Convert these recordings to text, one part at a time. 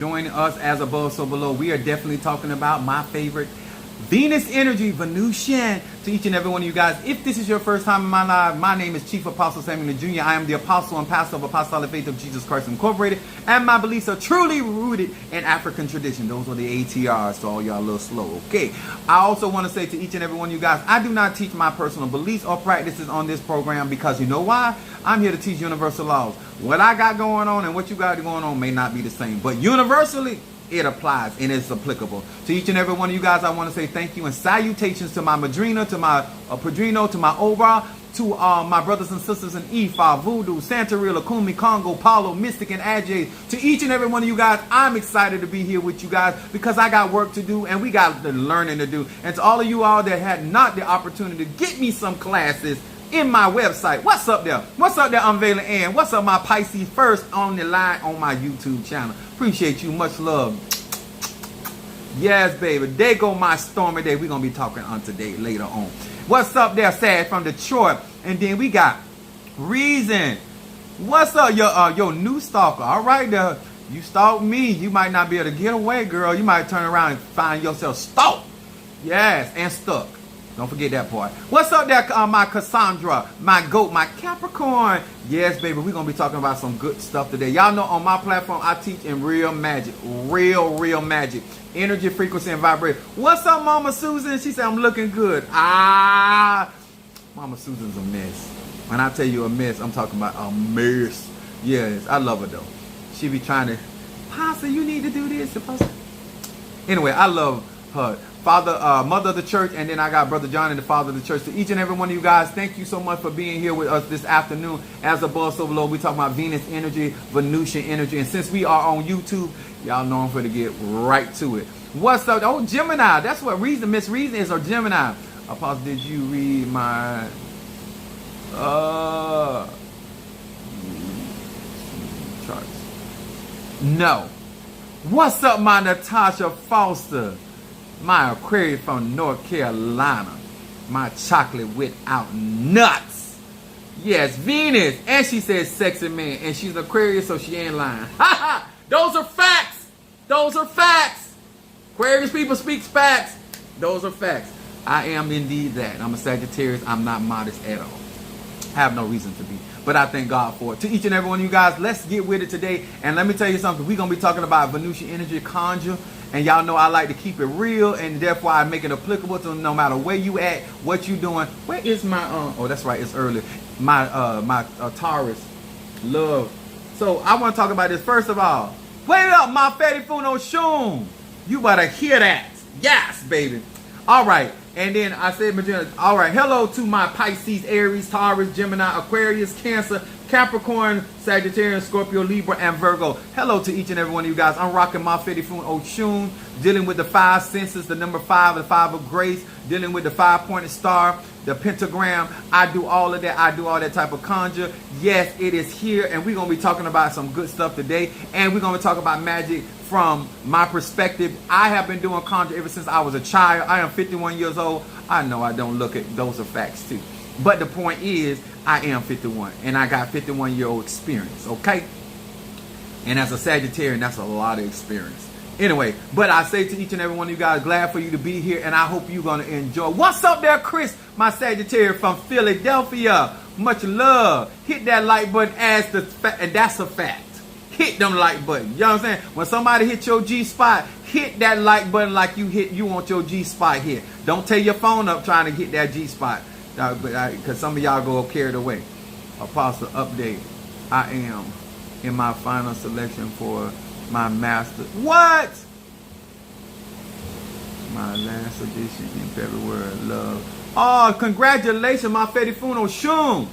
Joining us as above, so below. We are definitely talking about my favorite Venus energy, Venusian. To each and every one of you guys, if this is your first time in my life, my name is Chief Apostle Samuel Jr. I am the apostle and pastor of Apostolic Faith of Jesus Christ Incorporated, and my beliefs are truly rooted in African tradition. Those are the ATRs, so all y'all a little slow, okay? I also want to say to each and every one of you guys, I do not teach my personal beliefs or practices on this program, because you know why? I'm here to teach universal laws. What I got going on and what you got going on may not be the same, but universally, it applies and it's applicable. To each and every one of you guys, I want to say thank you and salutations to my Madrina, to my Padrino, to my Obra, to my brothers and sisters in Ifa, Voodoo, Santeria, Kumi, Congo, Paulo, Mystic, and Ajay. To each and every one of you guys, I'm excited to be here with you guys because I got work to do and we got the learning to do. And to all of you all that had not the opportunity to get me some classes in my website, what's up there? What's up there, Unveiling Ann? What's up, my Pisces first on the line on my YouTube channel? Appreciate you. Much love. Yes, baby. There go my stormy day. We're going to be talking on today later on. What's up there, Sad from Detroit? And then we got Reason. What's up, your new stalker? All right, there. You stalk me. You might not be able to get away, girl. You might turn around and find yourself stalked. Yes, and stuck. Don't forget that part. What's up there, my Cassandra, my goat, my Capricorn? Yes, baby, we're going to be talking about some good stuff today. Y'all know on my platform, I teach in real magic. Real magic. Energy, frequency, and vibration. What's up, Mama Susan? She said, I'm looking good. Mama Susan's a mess. When I tell you a mess, I'm talking about a mess. Yes, I love her, though. She be trying to, Pastor, you need to do this. Anyway, I love her. Mother of the church, and then I got Brother John and the father of the church. To each and every one of you guys, thank you so much for being here with us this afternoon. As above, so below, we talking about Venus energy, Venusian energy, and since we are on YouTube, y'all know I'm for to get right to it. What's up? Oh, Gemini. That's what Reason, Miss Reason is, or Gemini. Apostle, did you read my charts? No. What's up, my Natasha Foster? My Aquarius from North Carolina. My chocolate without nuts. Yes, Venus. And she says sexy man. And she's an Aquarius, so she ain't lying. Those are facts. Those are facts. Aquarius people speak facts. Those are facts. I am indeed that. I'm a Sagittarius. I'm not modest at all. I have no reason to be. But I thank God for it. To each and every one of you guys, let's get with it today. And let me tell you something. We're going to be talking about Venusian energy, conjure. And y'all know I like to keep it real, and therefore I make it applicable to no matter where you at, what you doing. Where is my oh, that's right, it's early. My Taurus love. So I want to talk about this. First of all, wait up, my Fetty Funo Shun. You better hear that. Yes, baby. All right. And then I said, all right, hello to my Pisces, Aries, Taurus, Gemini, Aquarius, Cancer, Capricorn, Sagittarius, Scorpio, Libra, and Virgo. Hello to each and every one of you guys. I'm rocking my Fetty Funo Oshun, dealing with the 5 senses, the number 5, the 5 of grace, dealing with the 5-pointed star, the pentagram. I do all of that. I do all that type of conjure. Yes, it is here, and we're going to be talking about some good stuff today, and we're going to talk about magic from my perspective. I have been doing conjure ever since I was a child. I am 51 years old. I know I don't look at those are facts too. But the point is, I am 51, and I got 51-year-old experience, okay? And as a Sagittarian, that's a lot of experience. Anyway, but I say to each and every one of you guys, glad for you to be here, and I hope you're going to enjoy. What's up there, Chris, my Sagittarius from Philadelphia? Much love. Hit that like button and that's a fact. Hit them like button. You know what I'm saying? When somebody hit your G-spot, hit that like button like you want your G-spot hit. Don't tear your phone up trying to hit that G-spot. Because some of y'all go carried away. Apostle update. I am in my final selection for my master. What? My last edition in February. Love. Oh, congratulations, my Fetty Funo Shun.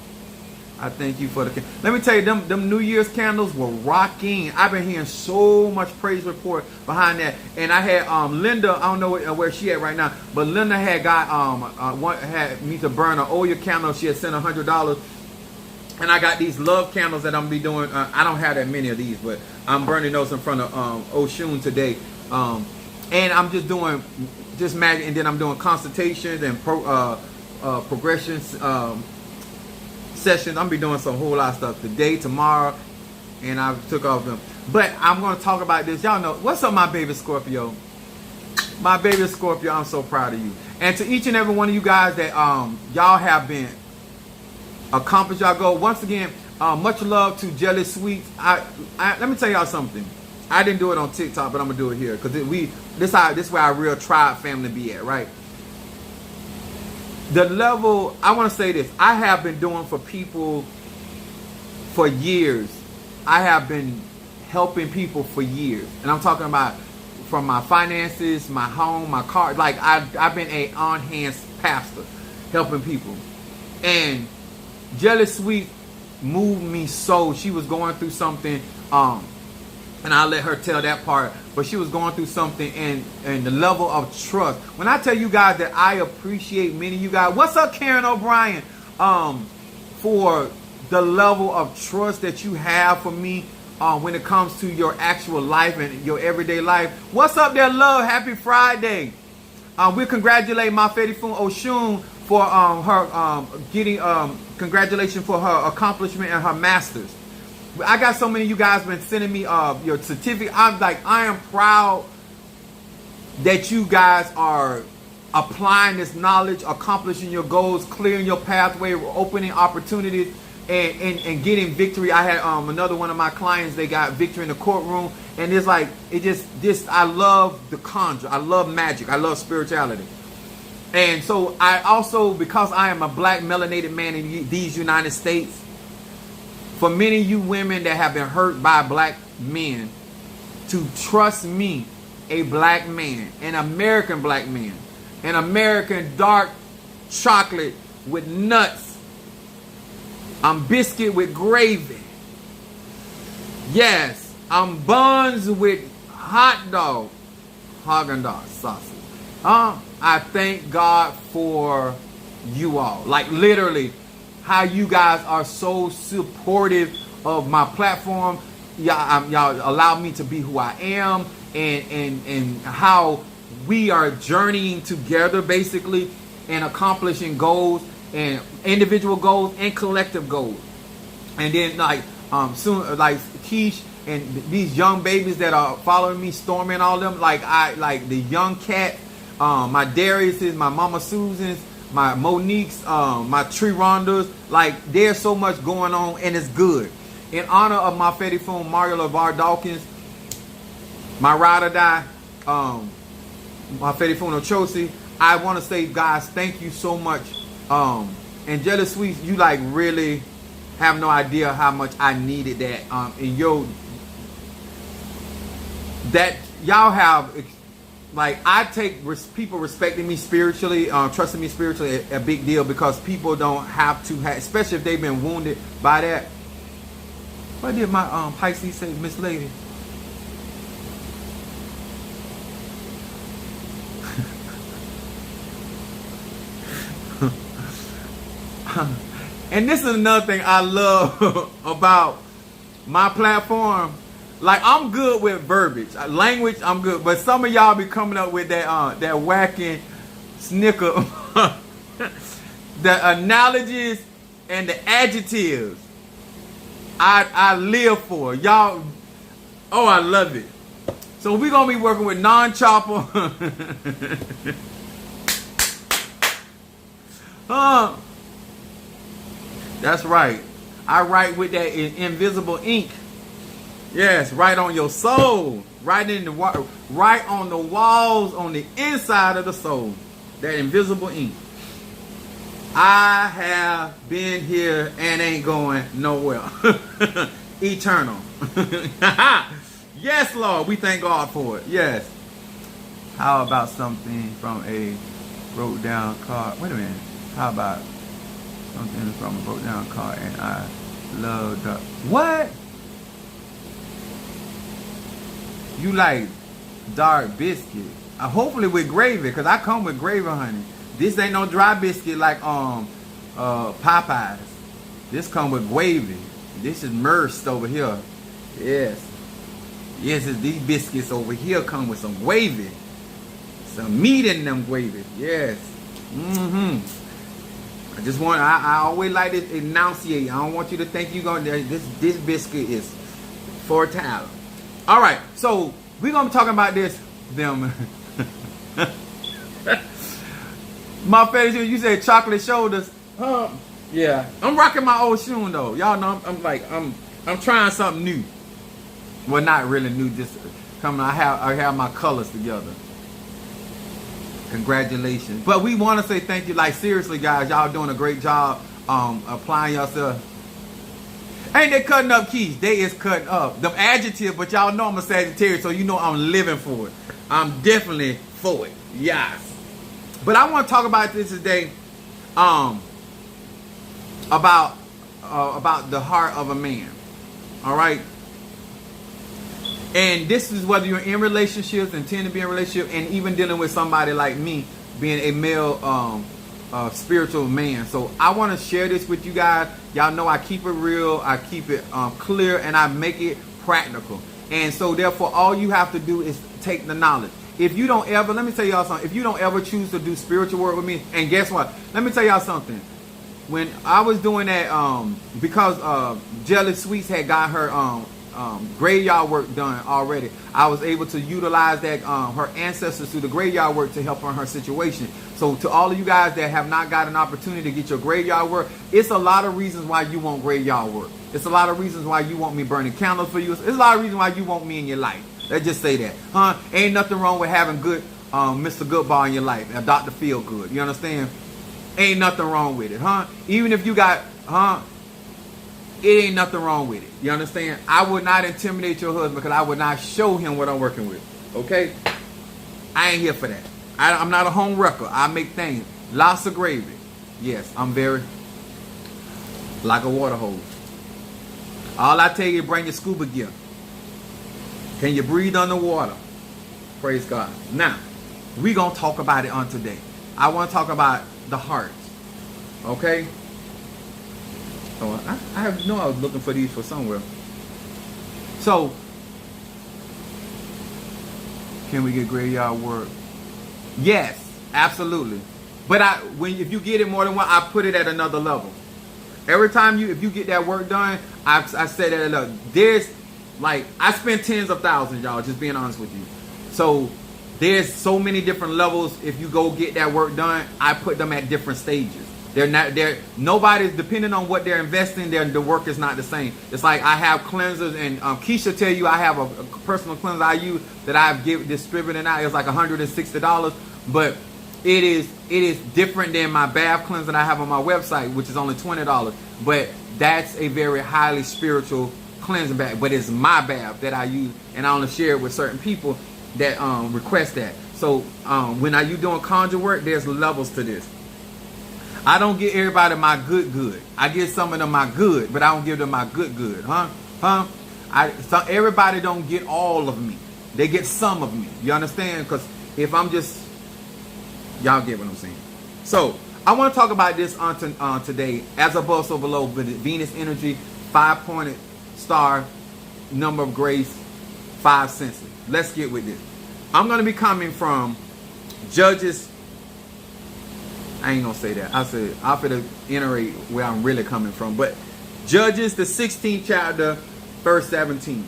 I thank you for the. Let me tell you, them New Year's candles were rocking. I've been hearing so much praise report behind that. And I had Linda. I don't know where she at right now, but Linda had got had me to burn an oil candle. She had sent $100, and I got these love candles that I'm gonna be doing. I don't have that many of these, but I'm burning those in front of Oshun today. And I'm just doing magic, and then I'm doing consultations and progressions. Sessions. I'm be doing some whole lot of stuff today, tomorrow, and I took off them. But I'm going to talk about this. Y'all know, what's up, my baby Scorpio? My baby Scorpio, I'm so proud of you. And to each and every one of you guys that y'all have been accomplished y'all goal. Once again, much love to Jealous Sweets. Let me tell y'all something. I didn't do it on TikTok, but I'm gonna do it here because this where our real tribe family be at, right? The level, I want to say this. I have been doing for people for years. I have been helping people for years, and I'm talking about from my finances, my home, my car. Like I've been a on-hands pastor, helping people. And Jealous Sweet moved me so. She was going through something, and I'll let her tell that part. But she was going through something, and the level of trust. When I tell you guys that I appreciate many of you guys. What's up, Karen O'Brien? For the level of trust that you have for me. When it comes to your actual life and your everyday life. What's up there, love? Happy Friday. We congratulate Mafedifun Oshun for her getting congratulations for her accomplishment and her masters. I got so many of you guys been sending me your certificate. I am proud that you guys are applying this knowledge, accomplishing your goals, clearing your pathway, opening opportunities. And getting victory. I had another one of my clients, they got victory in the courtroom. And it's like, I love the conjure. I love magic. I love spirituality. And so I also, because I am a black melanated man in these United States, for many of you women that have been hurt by black men, to trust me, a black man, an American black man, an American dark chocolate with nuts, I'm biscuit with gravy. Yes, I'm buns with hot dog, Haagen-Dazs sausage. I thank God for you all. Like literally, how you guys are so supportive of my platform. Y'all allow me to be who I am, and how we are journeying together, basically, and accomplishing goals. And individual goals and collective goals. And then soon, like Keish and these young babies that are following me, Stormy and all them, like the young cat, my Darius's, my Mama Susan's, my Monique's, my Tree Rondas. Like there's so much going on, and it's good. In honor of my Fedifun Mario LeVar Dawkins, my ride or die, my Fedifun Ochosi, I want to say, guys, thank you so much. And Jealous Sweets, you like really have no idea how much I needed that. And that y'all have, like, I take people respecting me spiritually, trusting me spiritually, a big deal, because people don't have to have, especially if they've been wounded by that. What did my Pisces say, Miss Lady? And this is another thing I love about my platform. Like, I'm good with verbiage, language. I'm good, but some of y'all be coming up with that whacking snicker, the analogies and the adjectives. I live for y'all. Oh, I love it. So we're gonna be working with non-chopper. That's right. I write with that invisible ink. Yes, right on your soul. Right on the walls, on the inside of the soul. That invisible ink. I have been here and ain't going nowhere. Eternal. Yes, Lord. We thank God for it. Yes. How about something from a broke down car? Wait a minute. How about something from a broke down car and I love the... What? You like dark biscuit? Hopefully with gravy, because I come with gravy, honey. This ain't no dry biscuit like Popeyes. This come with gravy. This is merged over here. Yes. Yes, these biscuits over here come with some gravy. Some meat in them gravy. Yes. I always like to enunciate. I don't want you to think you're going to... This biscuit is for talent. All right, so we're gonna be talking about this. Them, my favorite shoe. You said chocolate shoulders. Yeah, I'm rocking my old shoe though. Y'all know I'm trying something new. Well, not really new. Just coming. I have my colors together. Congratulations. But we want to say thank you. Like, seriously, guys, y'all doing a great job applying yourself. Ain't they cutting up, Keys? They is cutting up. Them adjectives, but y'all know I'm a Sagittarius, so you know I'm living for it. I'm definitely for it. Yes. But I want to talk about this today. About the heart of a man. All right. And this is whether you're in relationships, intend to be in a relationship, and even dealing with somebody like me, being a male spiritual man. So I want to share this with you guys. Y'all know I keep it real, I keep it clear, and I make it practical. And so therefore, all you have to do is take the knowledge. If you don't ever, let me tell y'all something. If you don't ever choose to do spiritual work with me, and guess what? Let me tell y'all something. When I was doing that, because Jelly Sweets had got her graveyard work done already, I was able to utilize that her ancestors through the graveyard work to help her in her situation. So to all of you guys that have not got an opportunity to get your graveyard work, it's a lot of reasons why you want graveyard work. It's a lot of reasons why you want me burning candles for you. It's a lot of reasons why you want me in your life. Let's just say that. Ain't nothing wrong with having good Mr. Goodball in your life, Dr. Feel Good. You understand? Ain't nothing wrong with it, Even if you got, it ain't nothing wrong with it. You understand? I would not intimidate your husband because I would not show him what I'm working with. Okay? I ain't here for that. I'm not a home wrecker. I make things. Lots of gravy. Yes, I'm very like a water hose. All I tell you is bring your scuba gear. Can you breathe underwater? Praise God. Now, we're going to talk about it on today. I want to talk about the heart. Okay? Oh, I know I was looking for these for somewhere. So, can we get graveyard work? Yes, absolutely. But if you get it more than one, I put it at another level. Every time if you get that work done, I set it at a level. There's like, I spend tens of thousands, y'all, just being honest with you. So there's so many different levels. If you go get that work done, I put them at different stages. Nobody's depending on what they're investing there. The work is not the same. It's like I have cleansers, and Keisha tell you I have a personal cleanser I use that I've distributed out. It's like $160, but it is different than my bath cleanser that I have on my website, which is only $20. But that's a very highly spiritual cleansing bath. But it's my bath that I use, and I only share it with certain people that request that. So when you doing conjure work, there's levels to this. I don't give everybody my good. I give some of them my good, but I don't give them my good. Everybody don't get all of me. They get some of me. You understand? Because if I'm just, y'all get what I'm saying. So I want to talk about this on today. As above, so below. Venus energy, 5-pointed star, number of grace, 5 senses. Let's get with this. I'm going to be coming from Judges. I ain't gonna say that. I said I'm gonna iterate where I'm really coming from. But Judges, the 16th chapter, verse 17.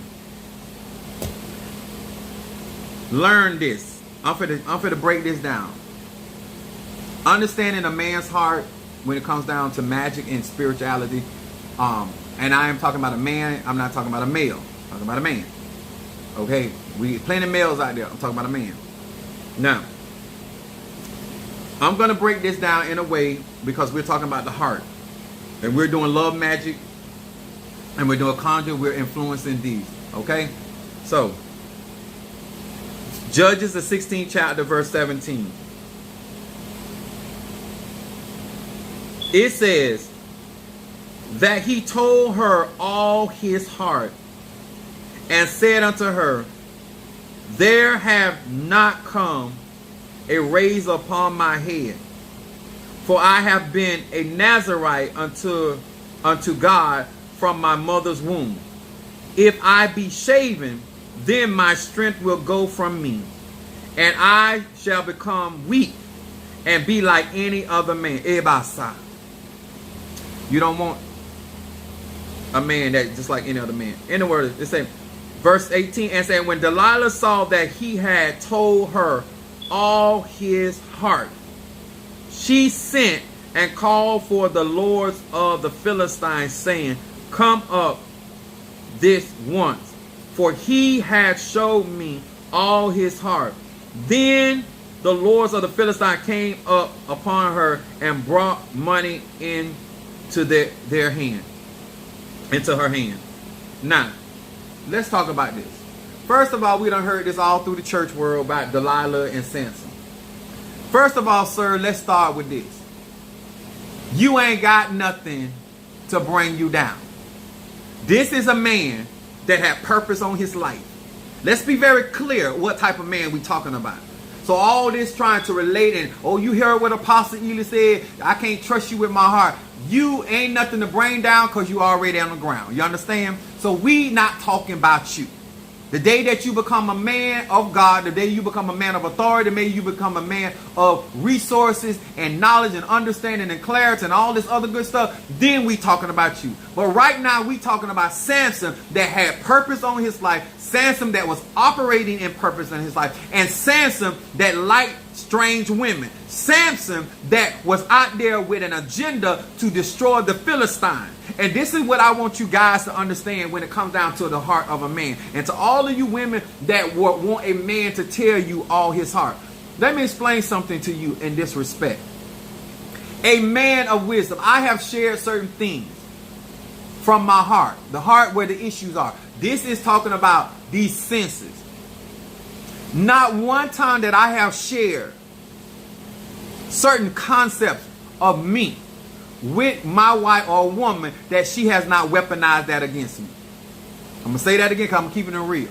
Learn this. I'm gonna break this down. Understanding a man's heart when it comes down to magic and spirituality. And I am talking about a man. I'm not talking about a male. I'm talking about a man. Okay, we plenty of males out there. I'm talking about a man. Now, I'm going to break this down in a way because we're talking about the heart. And we're doing love magic. And we're doing conjure. We're influencing these. Okay? So, Judges, the 16th chapter, verse 17. It says that he told her all his heart and said unto her, there have not come a razor upon my head, for I have been a Nazarite unto God from my mother's womb. If I be shaven, then my strength will go from me, and I shall become weak and be like any other man. Ebasa. You don't want a man that just like any other man. In the word, it says, Verse 18, and saying, when Delilah saw that he had told her all his heart, she sent and called for the lords of the Philistines, saying, come up this once, for he had showed me all his heart. Then the lords of the Philistines came up upon her and brought money into their hand, into her hand. Now, let's talk about this. First of all, we done heard this all through the church world about Delilah and Samson. First of all, sir, let's start with this. You ain't got nothing to bring you down. This is a man that had purpose on his life. Let's be very clear what type of man we talking about. So all this trying to relate and, oh, you hear what Apostle Ely said, I can't trust you with my heart. You ain't nothing to bring down because you already on the ground. You understand? So we not talking about you. The day that you become a man of God, the day you become a man of authority, the day you become a man of resources and knowledge and understanding and clarity and all this other good stuff, then we talking about you. But right now we talking about Samson that had purpose on his life, Samson that was operating in purpose in his life, and Samson that liked strange women. Samson that was out there with an agenda to destroy the Philistines. And this is what I want you guys to understand when it comes down to the heart of a man. And to all of you women that want a man to tell you all his heart. Let me explain something to you in this respect. A man of wisdom. I have shared certain things from my heart. The heart where the issues are. This is talking about these senses. Not one time that I have shared certain concepts of me with my wife or woman that she has not weaponized that against me. I'm going to say that again because I'm keeping it real.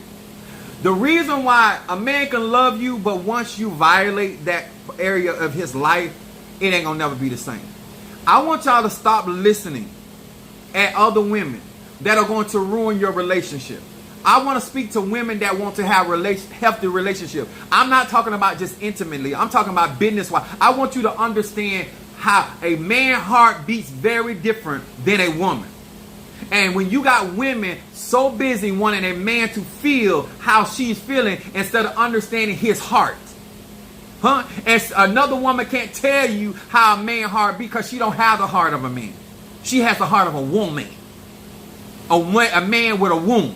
The reason why a man can love you, but once you violate that area of his life, it ain't going to never be the same. I want y'all to stop listening at other women that are going to ruin your relationship. I want to speak to women that want to have healthy relationship. I'm not talking about just intimately. I'm talking about business-wise. I want you to understand how a man's heart beats very different than a woman. And when you got women so busy wanting a man to feel how she's feeling instead of understanding his heart. And another woman can't tell you how a man's heart beats because she don't have the heart of a man. She has the heart of a woman. A man with a womb.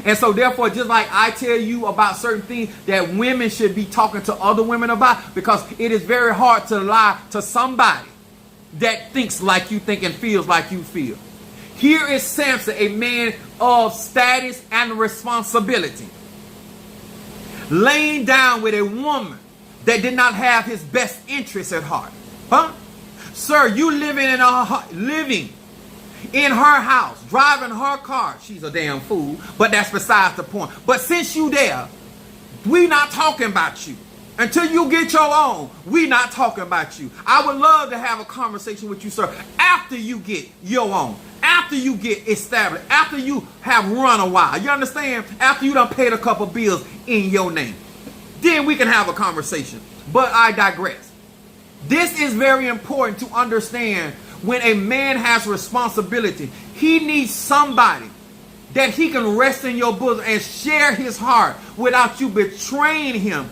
And so therefore, just like I tell you about certain things that women should be talking to other women about, because it is very hard to lie to somebody that thinks like you think and feels like you feel. Here is Samson, a man of status and responsibility, laying down with a woman that did not have his best interests at heart. Sir, you living in her house, driving her car. She's a damn fool, but that's besides the point. But since you there, we not talking about you. Until you get your own, we not talking about you. I would love to have a conversation with you, sir, after you get your own. After you get established. After you have run a while. You understand? After you done paid a couple bills in your name. Then we can have a conversation. But I digress. This is very important to understand. When a man has responsibility, he needs somebody that he can rest in your bosom and share his heart without you betraying him.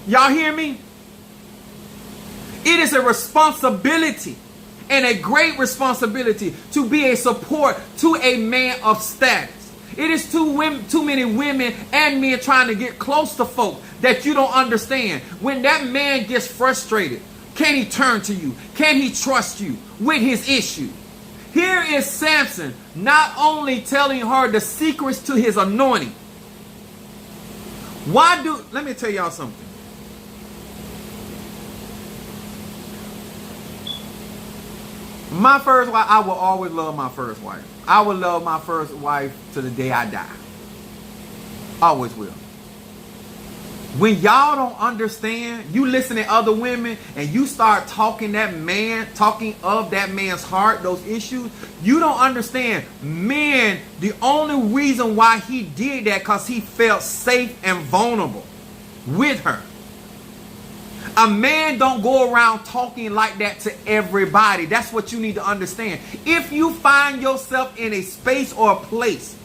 Y'all hear me? It is a responsibility and a great responsibility to be a support to a man of status. It is too many women and men trying to get close to folk that you don't understand. When that man gets frustrated, can he turn to you? Can he trust you with his issue? Here is Samson not only telling her the secrets to his anointing. Let me tell y'all something. My first wife, I will always love my first wife. I will love my first wife to the day I die. Always will. When y'all don't understand, you listen to other women and you start talking of that man's heart, those issues, you don't understand. Men, the only reason why he did that because he felt safe and vulnerable with her. A man don't go around talking like that to everybody. That's what you need to understand. If you find yourself in a space or a place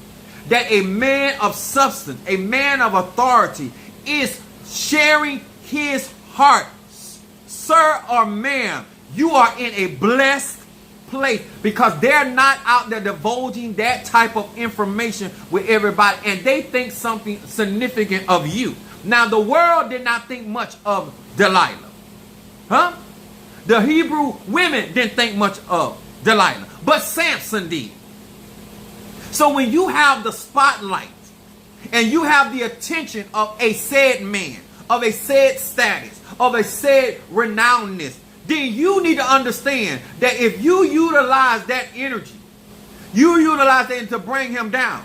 that a man of substance, a man of authority, is sharing his heart. Sir or ma'am, you are in a blessed place because they're not out there divulging that type of information with everybody, and they think something significant of you. Now, the world did not think much of Delilah. Huh? The Hebrew women didn't think much of Delilah, but Samson did. So when you have the spotlight and you have the attention of a said man, of a said status, of a said renownedness, then you need to understand that if you utilize that energy, you utilize it to bring him down.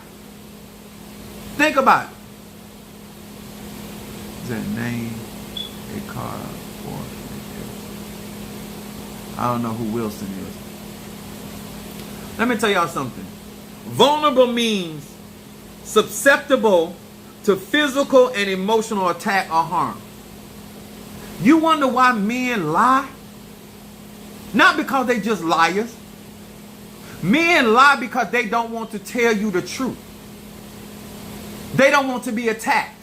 Think about it. Is that name a car for? I don't know who Wilson is. Let me tell y'all something. Vulnerable means susceptible to physical and emotional attack or harm. You wonder why men lie? Not because they just liars. Men lie because they don't want to tell you the truth. They don't want to be attacked.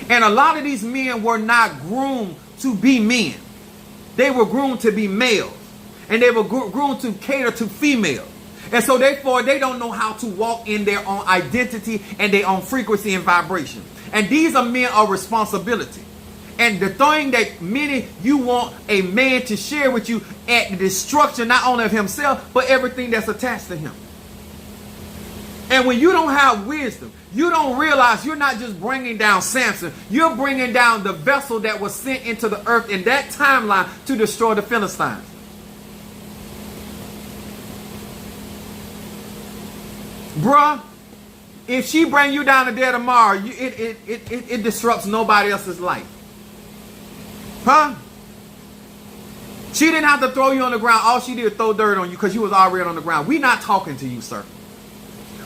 And a lot of these men were not groomed to be men. They were groomed to be males. And they were groomed to cater to females. And so therefore they don't know how to walk in their own identity and their own frequency and vibration. And these are men of responsibility. And the thing that many you want a man to share with you at the destruction not only of himself, but everything that's attached to him. And when you don't have wisdom, you don't realize you're not just bringing down Samson. You're bringing down the vessel that was sent into the earth in that timeline to destroy the Philistines. Bruh, if she bring you down to there tomorrow, it disrupts nobody else's life. Huh? She didn't have to throw you on the ground. All she did was throw dirt on you because you was already on the ground. We're not talking to you, sir.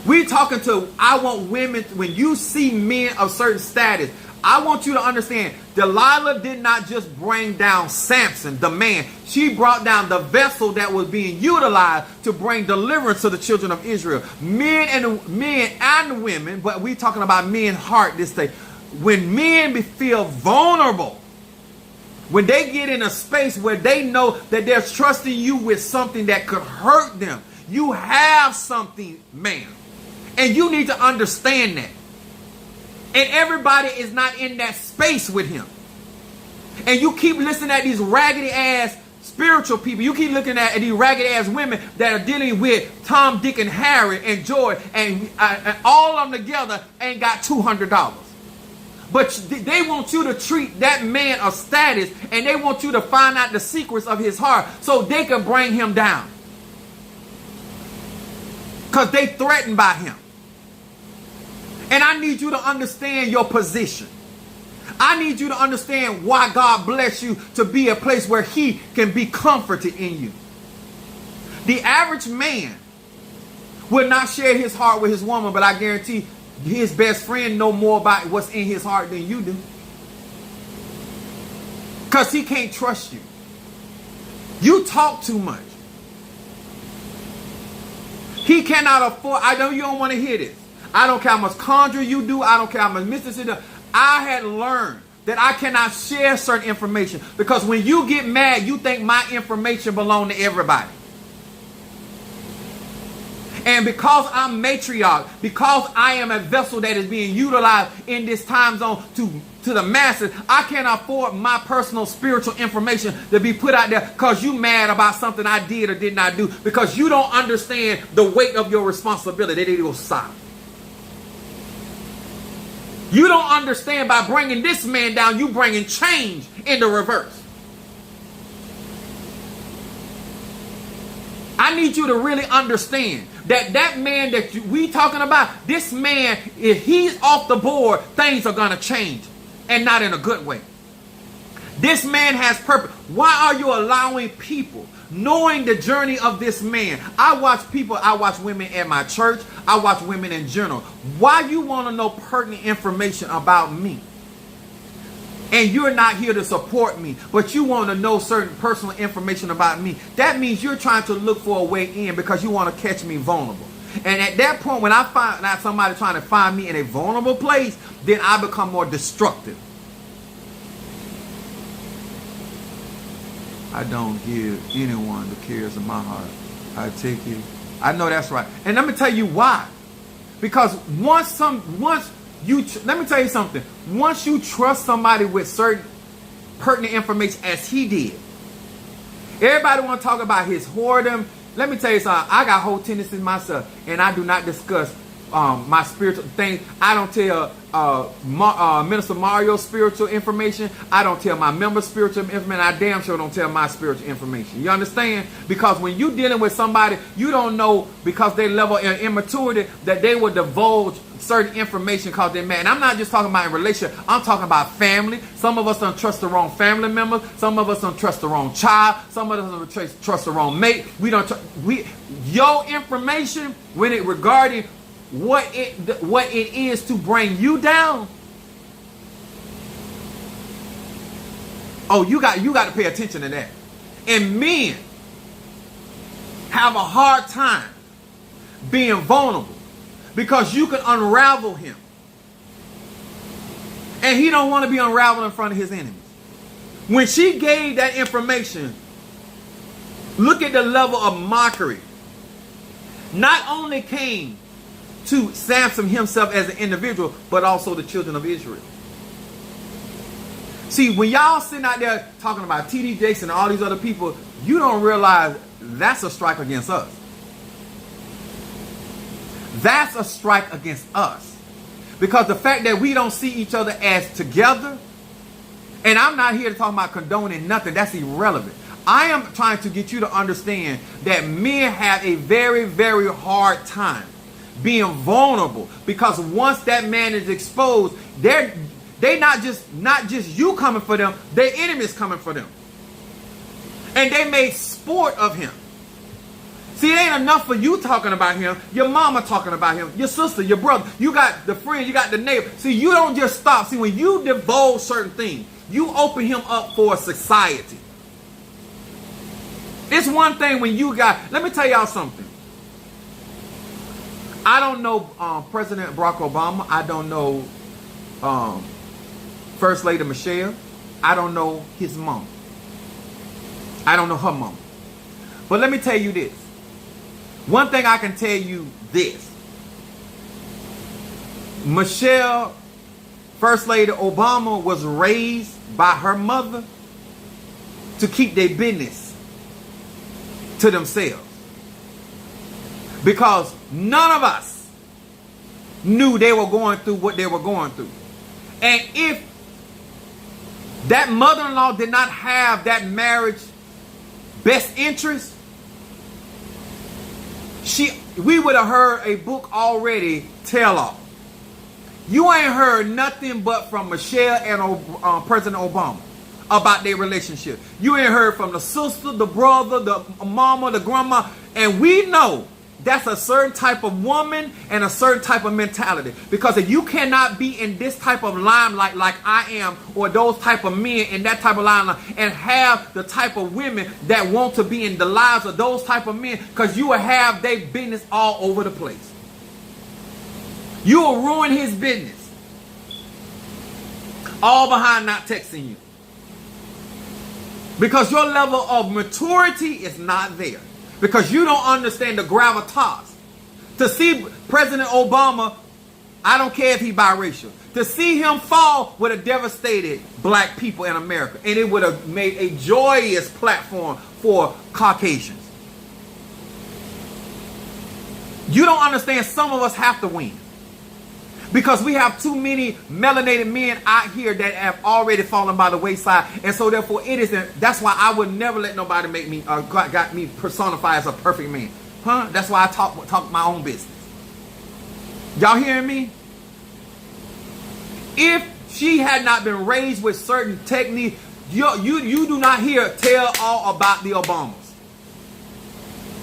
We're talking to, I want women, when you see men of certain status, I want you to understand, Delilah did not just bring down Samson, the man. She brought down the vessel that was being utilized to bring deliverance to the children of Israel. Men and women, but we're talking about men's heart this day. When men feel vulnerable, when they get in a space where they know that they're trusting you with something that could hurt them, you have something, man. And you need to understand that. And everybody is not in that space with him. And you keep listening at these raggedy ass spiritual people. You keep looking at these raggedy ass women that are dealing with Tom, Dick, and Harry and Joy. And all of them together ain't got $200. But they want you to treat that man of status. And they want you to find out the secrets of his heart so they can bring him down. Because they threatened by him. And I need you to understand your position. I need you to understand why God bless you to be a place where he can be comforted in you. The average man will not share his heart with his woman, but I guarantee his best friend know more about what's in his heart than you do. Because he can't trust you. You talk too much. He cannot afford, I know you don't want to hear this. I don't care how much conjure you do. I don't care how much mysticism you do. I had learned that I cannot share certain information because when you get mad, you think my information belongs to everybody. And because I'm matriarch, because I am a vessel that is being utilized in this time zone to the masses, I can't afford my personal spiritual information to be put out there because you mad about something I did or did not do because you don't understand the weight of your responsibility. They will stop. You don't understand by bringing this man down, you bringing change in the reverse. I need you to really understand that man that we talking about, this man, if he's off the board, things are going to change and not in a good way. This man has purpose. Why are you allowing people, knowing the journey of this man? I watch women at my church. I watch women in general. Why you want to know pertinent information about me? And you're not here to support me, but you want to know certain personal information about me. That means you're trying to look for a way in because you want to catch me vulnerable. And at that point, when I find out somebody trying to find me in a vulnerable place, then I become more destructive. I don't give anyone the cares of my heart. I take it. I know that's right. And let me tell you why. Because let me tell you something. Once you trust somebody with certain pertinent information as he did, everybody want to talk about his whoredom. Let me tell you something. I got whole tendencies myself, and I do not discuss my spiritual things. I don't tell Minister Mario's spiritual information. I don't tell my members' spiritual information. I damn sure don't tell my spiritual information. You understand? Because when you dealing with somebody, you don't know, because they level in immaturity, that they will divulge certain information because they're mad. And I'm not just talking about in relationship. I'm talking about family. Some of us don't trust the wrong family members. Some of us don't trust the wrong child. Some of us don't trust the wrong mate. We don't. Your information when it regarding what it is to bring you down. Oh, you got to pay attention to that. And men have a hard time being vulnerable because you can unravel him. And he don't want to be unraveled in front of his enemies. When she gave that information, look at the level of mockery. Not only came to Samson himself as an individual, but also the children of Israel. See, when y'all sitting out there talking about T.D. Jakes and all these other people, you don't realize that's a strike against us. That's a strike against us. Because the fact that we don't see each other as together, and I'm not here to talk about condoning nothing, that's irrelevant. I am trying to get you to understand that men have a very, very hard time being vulnerable, because once that man is exposed, they not just you coming for them, their enemies coming for them. And they made sport of him. See, it ain't enough for you talking about him, your mama talking about him, your sister, your brother, you got the friend, you got the neighbor. See, you don't just stop. See, when you divulge certain things, you open him up for society. It's one thing when you got, let me tell y'all something. I don't know President Barack Obama. I don't know First Lady Michelle. I don't know his mom. I don't know her mom. But let me tell you this. One thing I can tell you this. Michelle, First Lady Obama, was raised by her mother to keep their business to themselves. Because none of us knew they were going through what they were going through. And if that mother-in-law did not have that marriage best interest, we would have heard a book already tell off. You ain't heard nothing but from Michelle and President Obama about their relationship. You ain't heard from the sister, the brother, the mama, the grandma. And we know that's a certain type of woman and a certain type of mentality. Because if you cannot be in this type of limelight like I am, or those type of men in that type of limelight, and have the type of women that want to be in the lives of those type of men, because you will have their business all over the place. You will ruin his business. All behind not texting you. Because your level of maturity is not there. Because you don't understand the gravitas. To see President Obama, I don't care if he's biracial, to see him fall would have devastated black people in America. And it would have made a joyous platform for Caucasians. You don't understand, some of us have to win. Because we have too many melanated men out here that have already fallen by the wayside. And so therefore it isn't, that's why I would never let nobody make me, got me personify as a perfect man. Huh? That's why I talk my own business. Y'all hearing me? If she had not been raised with certain techniques, you do not hear tell all about the Obamas.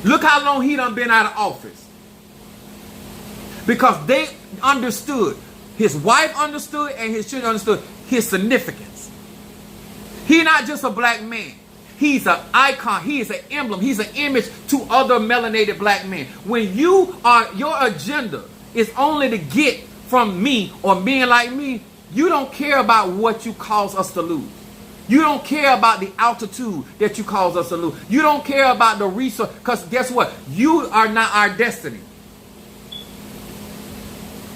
Look how long he done been out of office. Because they understood, his wife understood, and his children understood his significance. He not just a black man. He's an icon. He is an emblem. He's an image to other melanated black men. When your agenda is only to get from me or being like me, you don't care about what you cause us to lose. You don't care about the altitude that you cause us to lose. You don't care about the resource, because guess what? You are not our destiny.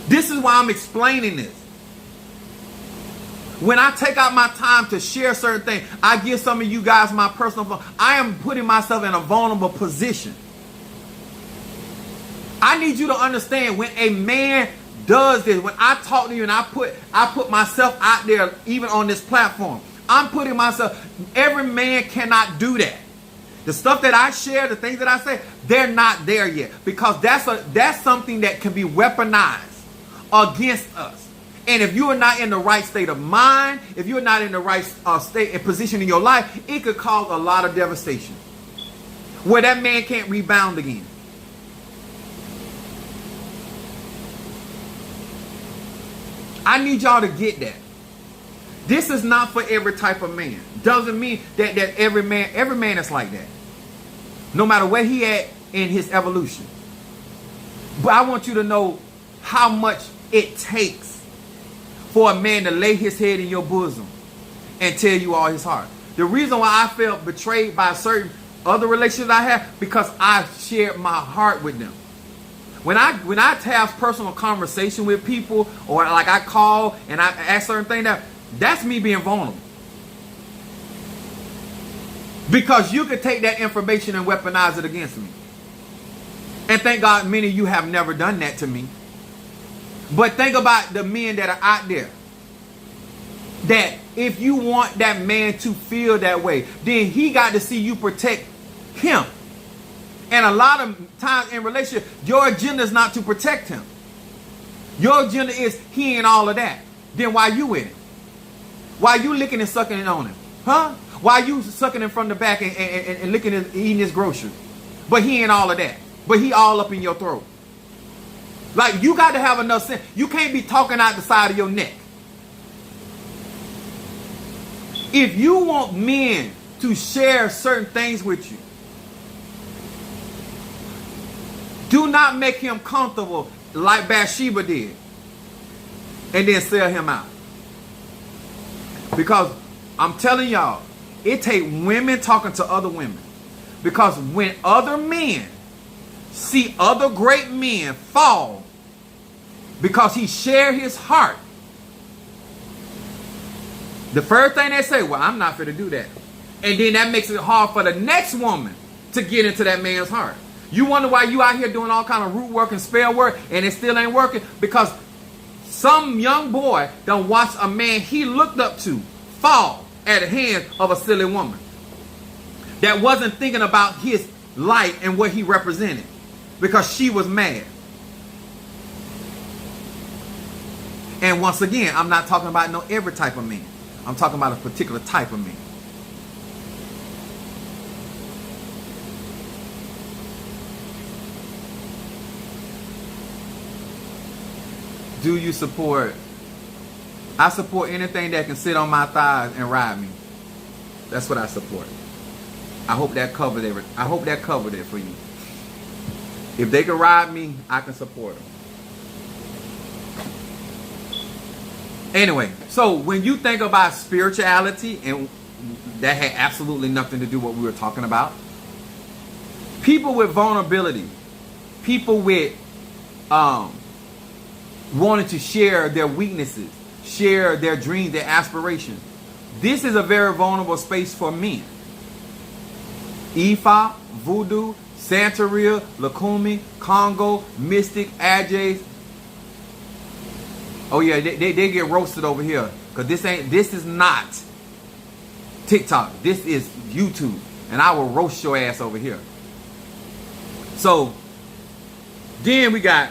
This is why I'm explaining this. When I take out my time to share certain things, I give some of you guys my personal phone. I am putting myself in a vulnerable position. I need you to understand, when a man does this, when I talk to you and I put myself out there, even on this platform, I'm putting myself, every man cannot do that. The stuff that I share, the things that I say, they're not there yet, because that's something that can be weaponized against us. And if you are not in the right state of mind, if you're not in the right state and position in your life, it could cause a lot of devastation, where that man can't rebound again. I need y'all to get that. This is not for every type of man. Doesn't mean that every man is like that, no matter where he at in his evolution. But I want you to know how much it takes for a man to lay his head in your bosom and tell you all his heart. The reason why I felt betrayed by certain other relationships I have, because I shared my heart with them. When I have personal conversation with people, or like I call and I ask certain things, that's me being vulnerable. Because you could take that information and weaponize it against me. And thank God many of you have never done that to me. But think about the men that are out there, that if you want that man to feel that way, then he got to see you protect him. And a lot of times in relationship, your agenda is not to protect him. Your agenda is he ain't all of that. Then why you in it? Why you licking and sucking it on him? Huh? Why you sucking him from the back and licking and eating his groceries? But he ain't all of that. But he all up in your throat. Like, you got to have enough sense. You can't be talking out the side of your neck. If you want men to share certain things with you, do not make him comfortable like Bathsheba did and then sell him out. Because I'm telling y'all, it takes women talking to other women. Because when other men see other great men fall because he shared his heart, the first thing they say, well, I'm not going to do that. And then that makes it hard for the next woman to get into that man's heart. You wonder why you out here doing all kind of root work and spell work and it still ain't working? Because some young boy done watched a man he looked up to fall at the hands of a silly woman that wasn't thinking about his life and what he represented, because she was mad. And once again, I'm not talking about no every type of man. I'm talking about a particular type of man. Do you support? I support anything that can sit on my thighs and ride me. That's what I support. I hope that covered it. I hope that covered it for you. If they can ride me, I can support them. Anyway, so when you think about spirituality, and that had absolutely nothing to do with what we were talking about, people with vulnerability, people with wanting to share their weaknesses, share their dreams, their aspirations, this is a very vulnerable space for men. Ifa, Voodoo, Santeria, Lakumi, Congo, Mystic, Ajay. Oh yeah, they get roasted over here, because this is not TikTok. This is YouTube, and I will roast your ass over here. So then we got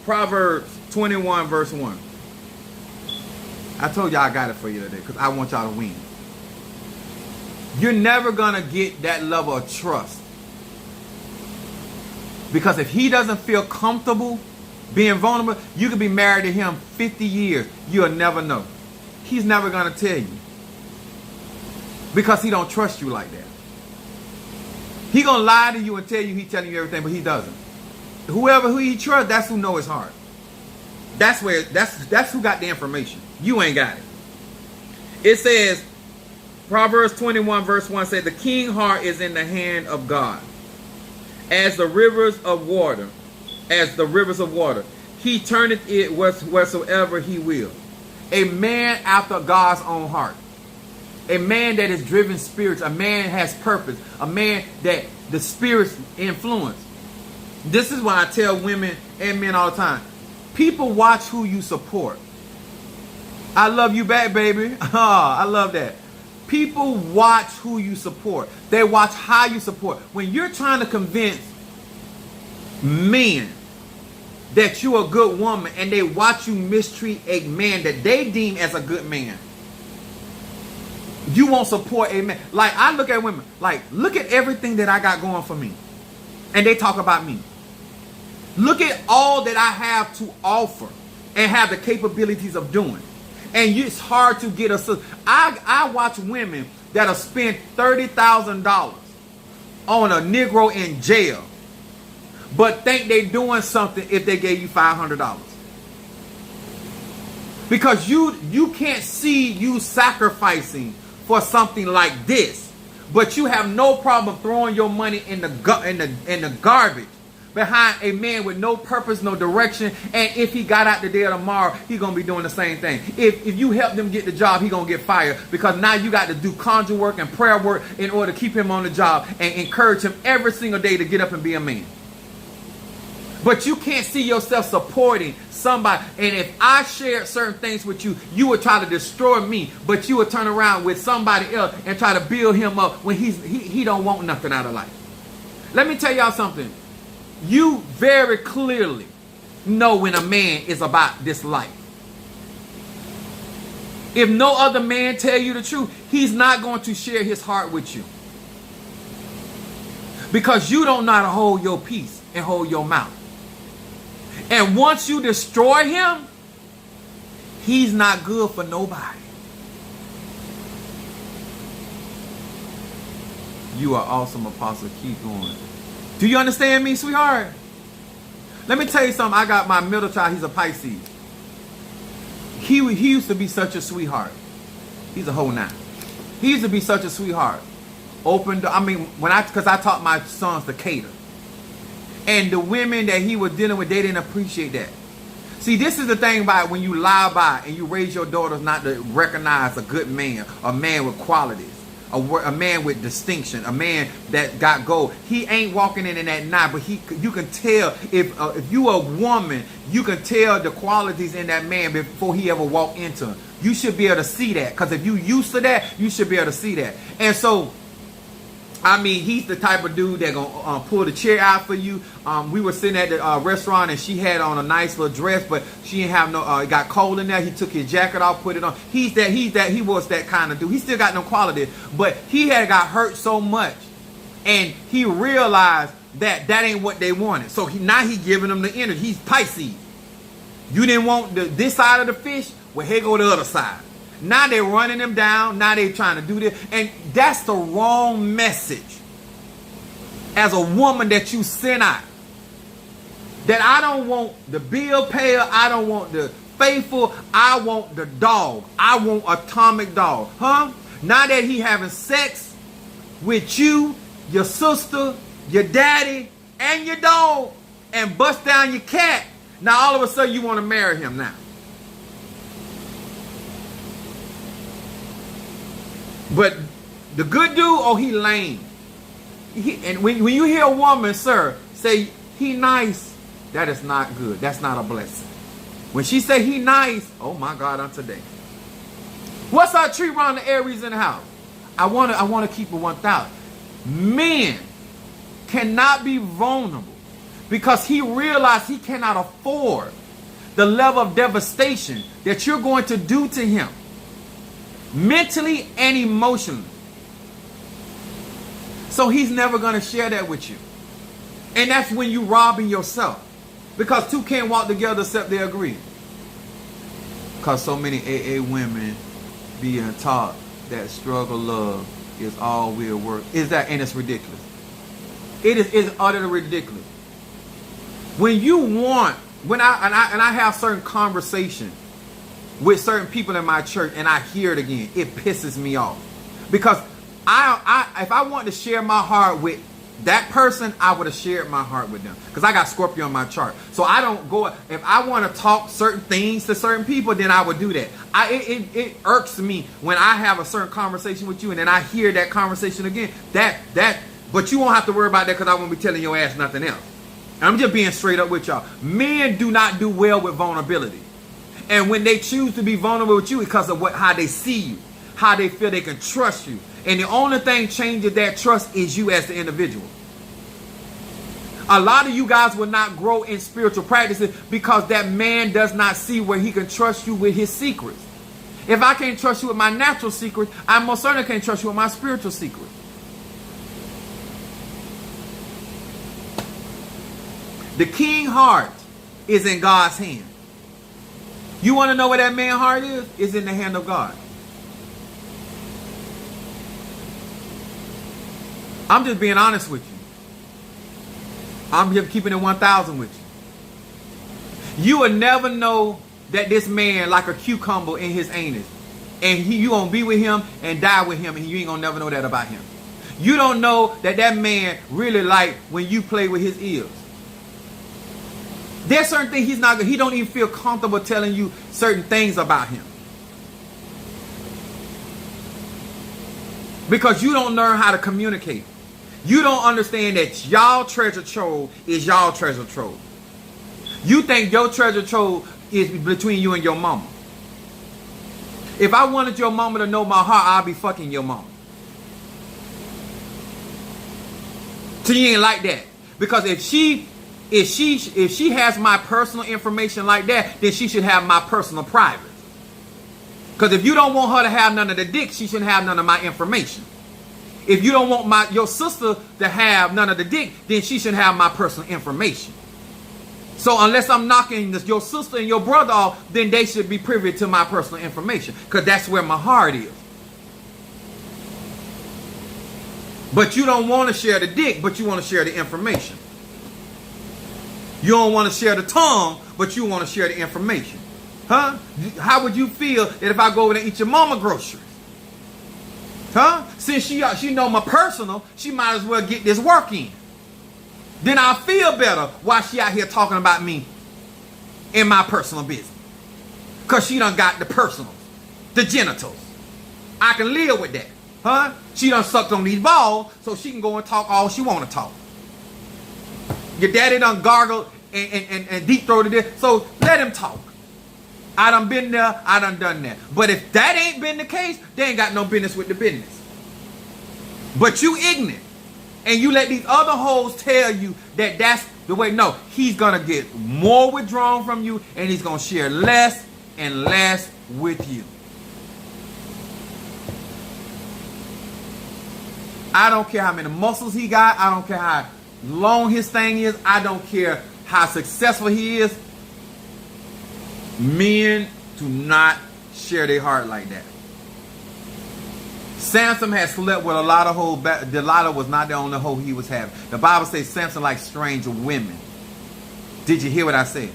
Proverbs 21 verse 1. I told y'all I got it for you today because I want y'all to win. You're never gonna get that level of trust, because if he doesn't feel comfortable being vulnerable, you could be married to him 50 years. You'll never know. He's never going to tell you, because he don't trust you like that. He gonna lie to you and tell you he telling you everything, but he doesn't. Who he trusts, that's who know his heart. That's who got the information. You ain't got it. It says, Proverbs 21 verse 1 says, the king's heart is in the hand of God, as the rivers of water, He turneth it wheresoever he will. A man after God's own heart. A man that is driven spirits. A man has purpose. A man that the spirits influence. This is why I tell women and men all the time. People watch who you support. I love you back, baby. I love that. People watch who you support. They watch how you support. When you're trying to convince men that you're a good woman and they watch you mistreat a man that they deem as a good man, you won't support a man. Like, I look at women, like, look at everything that I got going for me. And they talk about me. Look at all that I have to offer and have the capabilities of doing. And it's hard to get us. I watch women that'll spend $30,000 on a Negro in jail, but think they doing something if they gave you $500. Because you can't see you sacrificing for something like this, but you have no problem throwing your money in the garbage behind a man with no purpose, no direction, and if he got out today or tomorrow, he gonna be doing the same thing. If you help them get the job, he gonna get fired, because now you got to do conjure work and prayer work in order to keep him on the job and encourage him every single day to get up and be a man. But you can't see yourself supporting somebody. And if I shared certain things with you, you would try to destroy me, but you would turn around with somebody else and try to build him up when he don't want nothing out of life. Let me tell y'all something. You very clearly know when a man is about this life. If no other man tell you the truth, he's not going to share his heart with you. Because you don't know how to hold your peace and hold your mouth. And once you destroy him, he's not good for nobody. You are awesome, Apostle. Keep going. Do you understand me, sweetheart? Let me tell you something. I got my middle child. He's a Pisces. He used to be such a sweetheart. He's a whole nine. He used to be such a sweetheart. Because I taught my sons to cater. And the women that he was dealing with, they didn't appreciate that. See, this is the thing about when you lie by and you raise your daughters not to recognize a good man, a man with qualities, a man with distinction, a man that got gold. He ain't walking in that night, but you can tell if you a woman, you can tell the qualities in that man before he ever walked into him. You should be able to see that, because if you used to that, you should be able to see that. And so, I mean, he's the type of dude that gonna pull the chair out for you. We were sitting at the restaurant and she had on a nice little dress, but she didn't have no. It got cold in there. He took his jacket off, put it on. He was that kind of dude. He still got no quality, but he had got hurt so much, and he realized that ain't what they wanted. So now he giving them the energy. He's Pisces. You didn't want this side of the fish. Well, here go the other side. Now they're running them down. Now they're trying to do this. And that's the wrong message. As a woman that you send out. That I don't want the bill payer. I don't want the faithful. I want the dog. I want atomic dog. Huh? Now that he having sex with you, your sister, your daddy, and your dog, and bust down your cat. Now all of a sudden you want to marry him now. But the good dude, oh, he lame. And when you hear a woman, sir, say he nice, that is not good. That's not a blessing. When she say he nice, oh my God, on today. What's our tree around the Aries in the house? I want to keep it 1,000. Men cannot be vulnerable because he realized he cannot afford the level of devastation that you're going to do to him. Mentally and emotionally. So he's never going to share that with you. And that's when you robbing yourself. Because two can't walk together except they agree. Because so many AA women being taught that struggle love is all we'll work. And it's ridiculous. It's utterly ridiculous. When you want, when I have certain conversations with certain people in my church and I hear it again, it pisses me off. Because if I want to share my heart with that person, I would have shared my heart with them. Because I got Scorpio on my chart. So I don't go, if I want to talk certain things to certain people, then I would do that. It irks me when I have a certain conversation with you and then I hear that conversation again. But you won't have to worry about that because I won't be telling your ass nothing else. I'm just being straight up with y'all. Men do not do well with vulnerability. And when they choose to be vulnerable with you, it's because of how they see you, how they feel they can trust you. And the only thing changes that trust is you as the individual. A lot of you guys will not grow in spiritual practices because that man does not see where he can trust you with his secrets. If I can't trust you with my natural secrets, I most certainly can't trust you with my spiritual secrets. The king heart is in God's hand. You want to know where that man's heart is? It's in the hand of God. I'm just being honest with you. I'm just keeping it 1,000 with you. You will never know that this man like a cucumber in his anus. And you going to be with him and die with him and you ain't going to never know that about him. You don't know that man really like when you play with his ears. There's certain things he don't even feel comfortable telling you certain things about him. Because you don't learn how to communicate. You don't understand that y'all treasure trove is y'all treasure trove. You think your treasure trove is between you and your mama. If I wanted your mama to know my heart, I'll be fucking your mama. So you ain't like that. Because if she has my personal information like that, then she should have my personal private. Because if you don't want her to have none of the dick, she shouldn't have none of my information. If you don't want your sister to have none of the dick, then she shouldn't have my personal information. So unless I'm knocking your sister and your brother off, then they should be privy to my personal information. Because that's where my heart is. But you don't want to share the dick, but you want to share the information. You don't want to share the tongue, but you want to share the information. Huh? How would you feel that if I go over there and eat your mama groceries? Huh? Since she know my personal, she might as well get this work in. Then I feel better while she out here talking about me in my personal business. Because she done got the personals, the genitals. I can live with that. Huh? She done sucked on these balls, so she can go and talk all she want to talk. Your daddy done gargled and deep-throated it, so let him talk. I done been there, I done that. But if that ain't been the case, they ain't got no business with the business. But you ignorant. And you let these other hoes tell you that that's the way. No, he's going to get more withdrawn from you and he's going to share less and less with you. I don't care how many muscles he got. I don't care how long his thing is. I don't care how successful he is. Men do not share their heart like that. Samson had slept with a lot of hoes. Delilah was not the only hoe he was having. The Bible says Samson likes strange women. Did you hear what I said?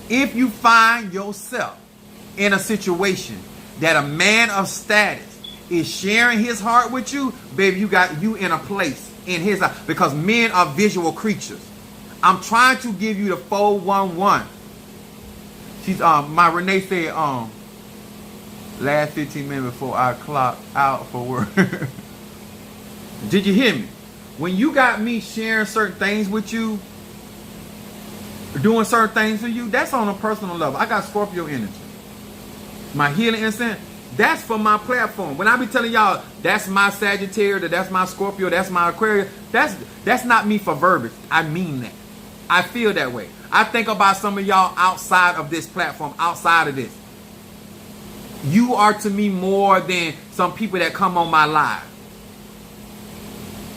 If you find yourself in a situation that a man of status is sharing his heart with you, baby, you got you in a place in his eye. Because men are visual creatures. I'm trying to give you the 411. She's my Renee said last 15 minutes before I clock out for work. Did you hear me? When you got me sharing certain things with you, doing certain things for you, that's on a personal level. I got Scorpio energy. My healing instinct, that's for my platform. When I be telling y'all that's my Sagittarius, that's my Scorpio, that's my Aquarius, that's not me for verbiage. I mean that. I feel that way. I think about some of y'all outside of this platform, outside of this. You are to me more than some people that come on my live.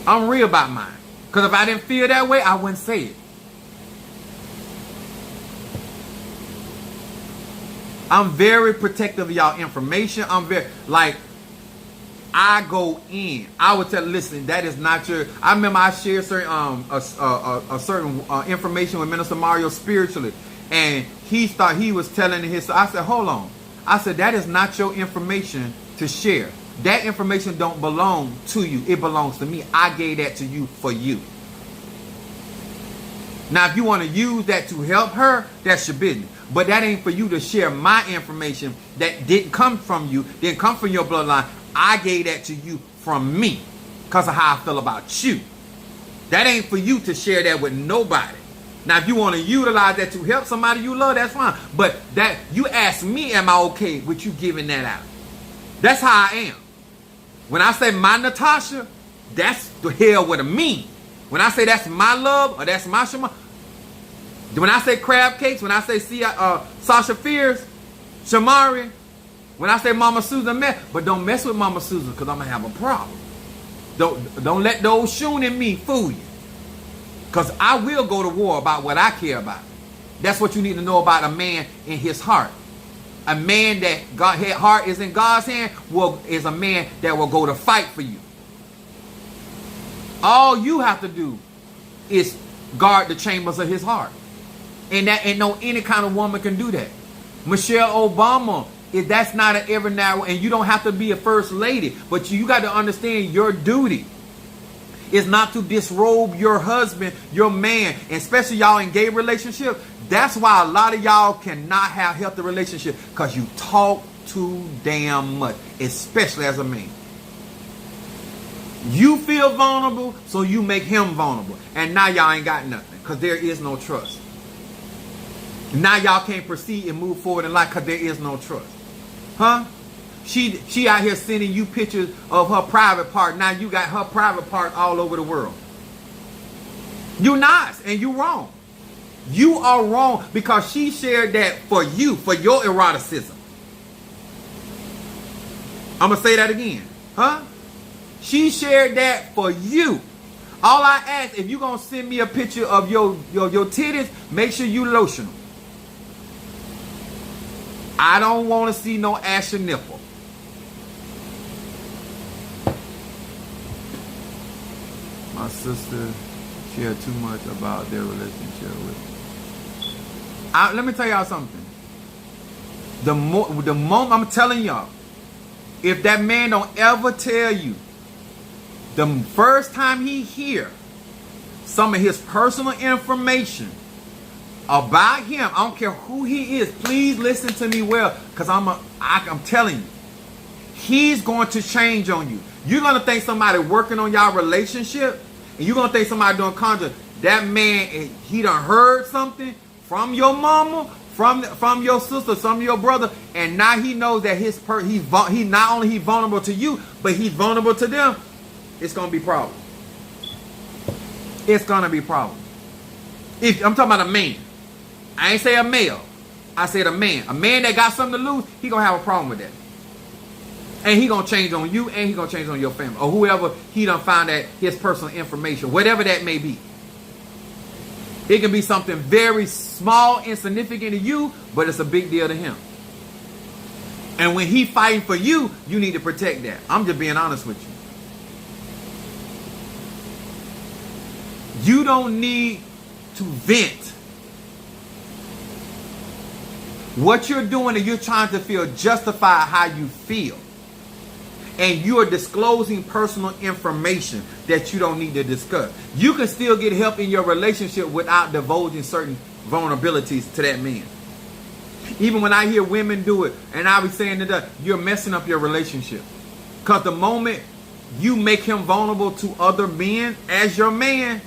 I'm real about mine. Because if I didn't feel that way, I wouldn't say it. I'm very protective of y'all information. I'm very, like, I go in. I would tell, listen, that is not your. I remember I shared certain a certain information with Minister Mario spiritually, and he thought he was telling his. I said, hold on. I said, that is not your information to share. That information don't belong to you. It belongs to me. I gave that to you for you. Now, if you want to use that to help her, that's your business. But that ain't for you to share my information that didn't come from you, didn't come from your bloodline. I gave that to you from me because of how I feel about you. That ain't for you to share that with nobody. Now, if you want to utilize that to help somebody you love, that's fine. But that you ask me, am I okay with you giving that out? That's how I am. When I say my Natasha, that's the hell with a me. When I say that's my love or that's my Shema, when I say crab cakes, when I say Sasha Fierce, Shamari, when I say Mama Susan, but don't mess with Mama Susan because I'm going to have a problem. Don't let those Shun in me fool you. Because I will go to war about what I care about. That's what you need to know about a man in his heart. A man that his heart is in God's hand is a man that will go to fight for you. All you have to do is guard the chambers of his heart. And that ain't no any kind of woman can do that. Michelle Obama, if that's not an every now, and you don't have to be a first lady, but you got to understand your duty is not to disrobe your husband, your man, and especially y'all in gay relationship. That's why a lot of y'all cannot have healthy relationship, because you talk too damn much, especially as a man. You feel vulnerable, so you make him vulnerable. And now y'all ain't got nothing, because there is no trust. Now y'all can't proceed and move forward in life because there is no trust. Huh? She out here sending you pictures of her private part. Now you got her private part all over the world. You not, and you wrong. You are wrong because she shared that for you, for your eroticism. I'm going to say that again. Huh? She shared that for you. All I ask, if you're going to send me a picture of your titties, make sure you lotion them. I don't want to see no ashy nipple. My sister shared too much about their relationship with me. Let me tell y'all something. The moment I'm telling y'all, if that man don't ever tell you, the first time he hear some of his personal information about him, I don't care who he is, please listen to me well, because I'm telling you, he's going to change on you. You're going to think somebody working on y'all relationship, and you're going to think somebody doing conjuring. That man, he done heard something from your mama, from your sister, from your brother, and now he knows that he not only he vulnerable to you, but he's vulnerable to them. It's going to be problem. It's going to be problem. If I'm talking about a man, I ain't say a male. I said a man. A man that got something to lose, he going to have a problem with that. And he going to change on you, and he going to change on your family. Or whoever he done found that his personal information, whatever that may be. It can be something very small, insignificant to you, but it's a big deal to him. And when he fighting for you, you need to protect that. I'm just being honest with you. You don't need to vent. What you're doing is you're trying to feel justified how you feel. And you are disclosing personal information that you don't need to discuss. You can still get help in your relationship without divulging certain vulnerabilities to that man. Even when I hear women do it, and I be saying that you're messing up your relationship. Because the moment you make him vulnerable to other men as your man,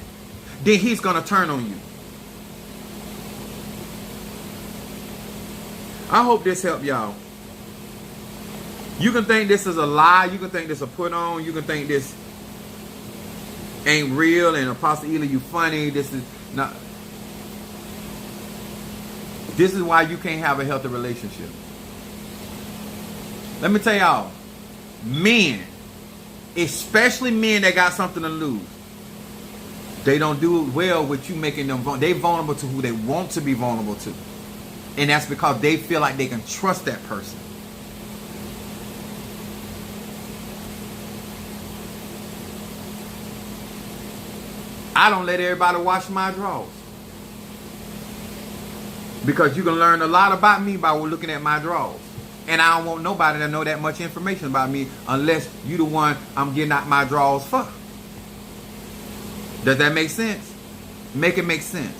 then he's going to turn on you. I hope this helped y'all. You can think this is a lie. You can think this is a put on. You can think this ain't real. And Apostle Ely, you funny. This is not. This is why you can't have a healthy relationship. Let me tell y'all. Men, especially men that got something to lose, they don't do well with you making them vulnerable. They vulnerable to who they want to be vulnerable to. And that's because they feel like they can trust that person. I don't let everybody wash my drawers. Because you can learn a lot about me by looking at my drawers. And I don't want nobody to know that much information about me unless you the one I'm getting out my drawers for. Does that make sense? Make it make sense.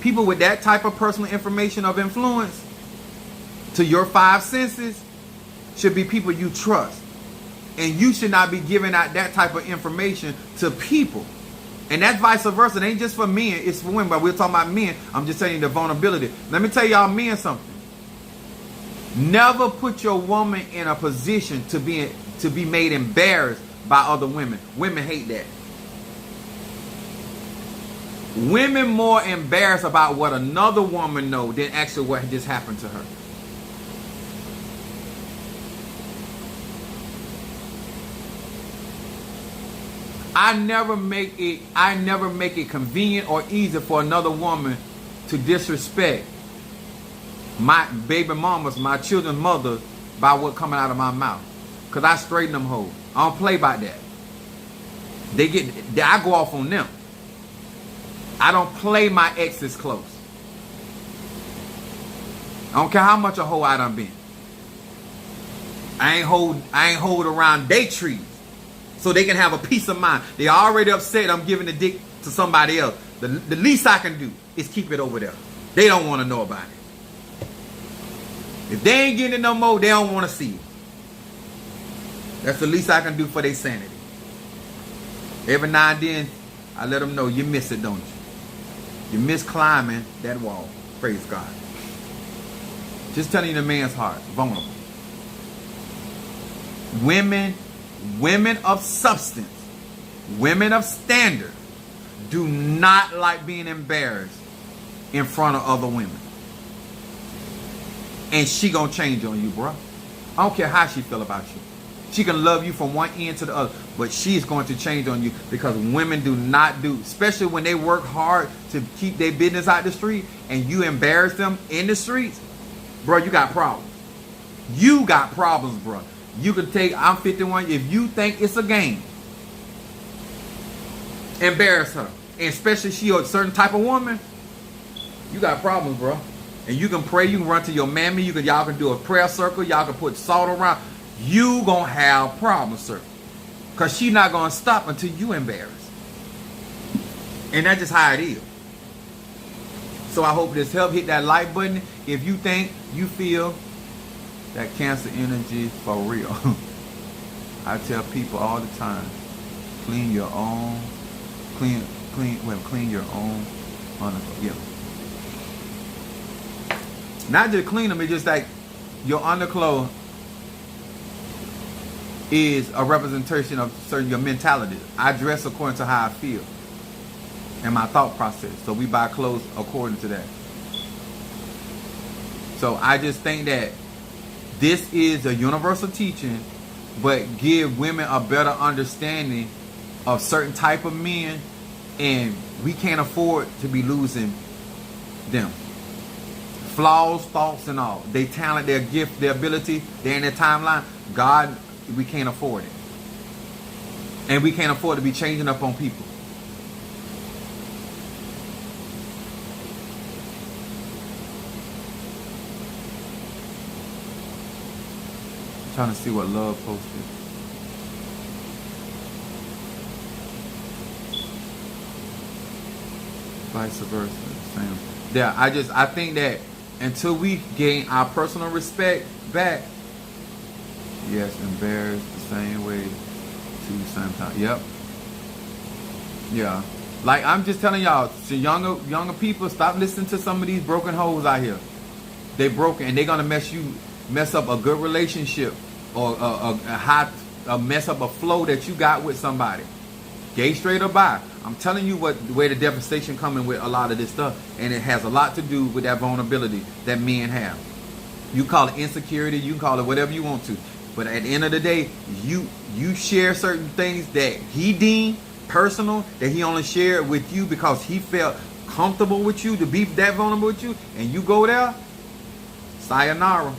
People with that type of personal information of influence to your five senses should be people you trust. And you should not be giving out that type of information to people. And that's vice versa. It ain't just for men, it's for women. But we're talking about men. I'm just telling you the vulnerability. Let me tell y'all men something. Never put your woman in a position to be made embarrassed by other women. Women hate that. Women more embarrassed about what another woman knows than actually what just happened to her. I never make it convenient or easy for another woman to disrespect my baby mamas, my children's mothers, by what coming out of my mouth. Cause I straighten them hoes. I don't play by that. I go off on them. I don't play my exes close. I don't care how much a hoe I done been. I ain't hold around day trees. So they can have a peace of mind. They already upset I'm giving the dick to somebody else. The least I can do is keep it over there. They don't want to know about it. If they ain't getting it no more, they don't want to see it. That's the least I can do for their sanity. Every now and then, I let them know you miss it, don't you? You miss climbing that wall. Praise God. Just telling you the man's heart. Vulnerable. Women of substance, women of standard, do not like being embarrassed in front of other women. And she gonna change on you, bro. I don't care how she feel about you. She can love you from one end to the other, but she's going to change on you because women do not do, especially when they work hard to keep their business out the street and you embarrass them in the streets, bro, you got problems. You got problems, bro. You can take, I'm 51, if you think it's a game, embarrass her. And especially she a certain type of woman, you got problems, bro. And you can pray, you can run to your mammy, y'all can do a prayer circle, y'all can put salt around. You gonna have problems, sir. Because she not gonna stop until you embarrass. And that's just how it is. So I hope this helped. Hit that like button if you think you feel that Cancer energy for real. I tell people all the time, clean your own underclothes. Yeah. Not just clean them, it's just like your underclothes is a representation of certain your mentality. I dress according to how I feel and my thought process. So we buy clothes according to that. So I just think that this is a universal teaching, but give women a better understanding of certain type of men, and we can't afford to be losing them. Flaws, thoughts, and all. Their talent, their gift, their ability, they're in their timeline. God, we can't afford it. And we can't afford to be changing up on people. Trying to see what Love posted. Vice versa. Same. Yeah, I think that until we gain our personal respect back, yes, embarrassed the same way to the same time. Yep. Yeah. Like I'm just telling y'all, so younger people, stop listening to some of these broken hoes out here. They broken and they're gonna mess up a good relationship or mess up a flow that you got with somebody. Gay, straight, or bi. I'm telling you where the devastation coming with a lot of this stuff, and it has a lot to do with that vulnerability that men have. You call it insecurity, you can call it whatever you want to, but at the end of the day, you share certain things that he deemed personal, that he only shared with you because he felt comfortable with you to be that vulnerable with you, and you go there, sayonara.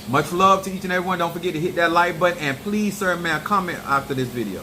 Much love to each and every one. Don't forget to hit that like button, and please, sir, man, comment after this video.